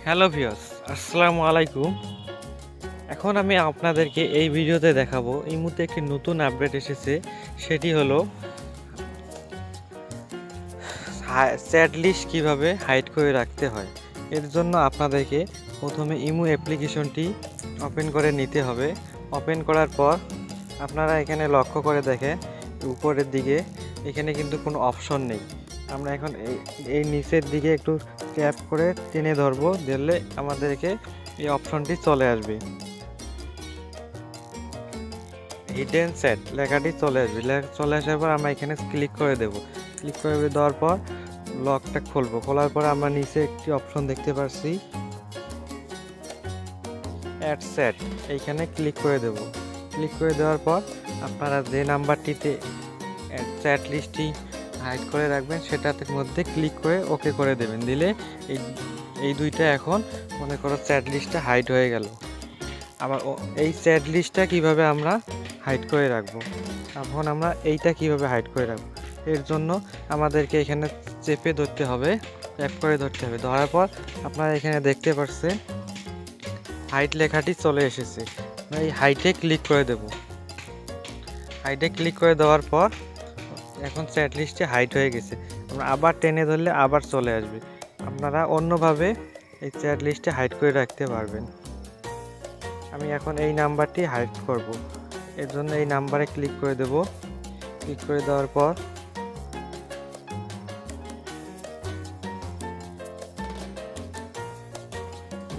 Hello viewers, আসসালামু আলাইকুম। এখন আমি আপনাদেরকে এই ভিডিওতে দেখাবো এই মুহূর্তে একটি নতুন আপডেট এসেছে। সেটি হলো চ্যাট লিস্ট কীভাবে হাইড করে রাখতে হয়। এর জন্য আপনাদেরকে প্রথমে ইমো অ্যাপ্লিকেশনটি ওপেন করে নিতে হবে। ওপেন করার পর আপনারা এখানে লক্ষ্য করে দেখেন উপরের দিকে এখানে কিন্তু কোনো অপশন নেই। আমরা এখন এই নিচের দিকে একটু ট্যাপ করে টেনে ধরবো, ধরলে আমাদেরকে এই অপশনটি চলে আসবে। হিডেন সেট লেখাটি চলে আসবে। চলে আসার পর আমরা এখানে ক্লিক করে দেব। ক্লিক করে দেওয়ার পর লকটা খুলবো। খোলার পর আমরা নিচে একটি অপশন দেখতে পাচ্ছি অ্যাড সেট, এইখানে ক্লিক করে দেব। ক্লিক করে দেওয়ার পর আপনারা যে নাম্বারটিতে চ্যাট লিস্টটি হাইড করে রাখবেন সেটার মধ্যে ক্লিক করে ওকে করে দেবেন। দিলে এই দুইটা এখন মনে করো চ্যাট লিস্টটা হাইড হয়ে গেল। আবার এই চ্যাট লিস্টটা কিভাবে আমরা হাইড করে রাখবো, এখন আমরা এইটা কিভাবে হাইড করে রাখবো, এর জন্য আমাদেরকে এখানে চেপে ধরতে হবে, ট্যাপ করে ধরতে হবে। ধরার পর আপনারা এখানে দেখতে পাচ্ছেন হাইড লেখাটি চলে এসেছে। এই হাইডে ক্লিক করে দেব। হাইডে ক্লিক করে দেওয়ার পর এখন চ্যাট লিস্টে হাইড হয়ে গেছে। আমরা আবার টেনে ধরলে আবার চলে আসবে। আপনারা অন্যভাবে এই চ্যাট লিস্টে হাইড করে রাখতে পারবেন। আমি এখন এই নাম্বারটি হাইড করব, এর জন্য এই নাম্বারে ক্লিক করে দেব। ক্লিক করে দেওয়ার পর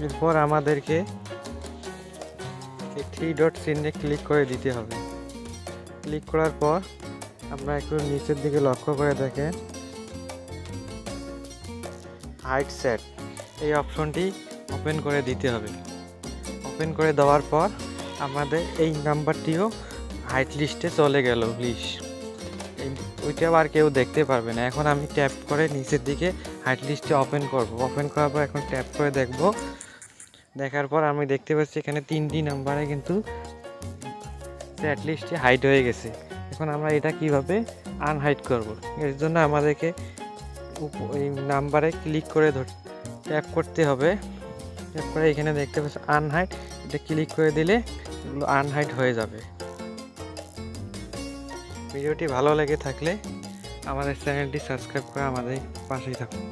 এরপর আমাদেরকে এই 3 ডট চিহ্নে ক্লিক করে দিতে হবে। ক্লিক করার পর আমরা একটু নিচের দিকে লক্ষ্য করে দেখেন হাইড সেট, এই অপশনটি ওপেন করে দিতে হবে। ওপেন করে দেওয়ার পর আমাদের এই নাম্বারটিও হাইড লিস্টে চলে গেল। ওইটা আবার কেউ দেখতে পারবে না। এখন আমি ট্যাপ করে নিচের দিকে হাইড লিস্টে ওপেন করব। ওপেন করার পর এখন ট্যাপ করে দেখব। দেখার পর আমি দেখতে পাচ্ছি এখানে 3টি নাম্বারে কিন্তু চ্যাট লিস্টে হাইড হয়ে গেছে। এখন আমরা এটা কিভাবে আনহাইড করব, এর জন্য আমাদেরকে এই নাম্বারে ক্লিক করে ট্যাপ করতে হবে। ট্যাপ করে এখানে দেখতে পাচ্ছি আনহাইড, এটা ক্লিক করে দিলে এগুলো আনহাইড হয়ে যাবে। ভিডিওটি ভালো লেগে থাকলে আমাদের চ্যানেলটি সাবস্ক্রাইব করে আমাদের পাশেই থাকুন।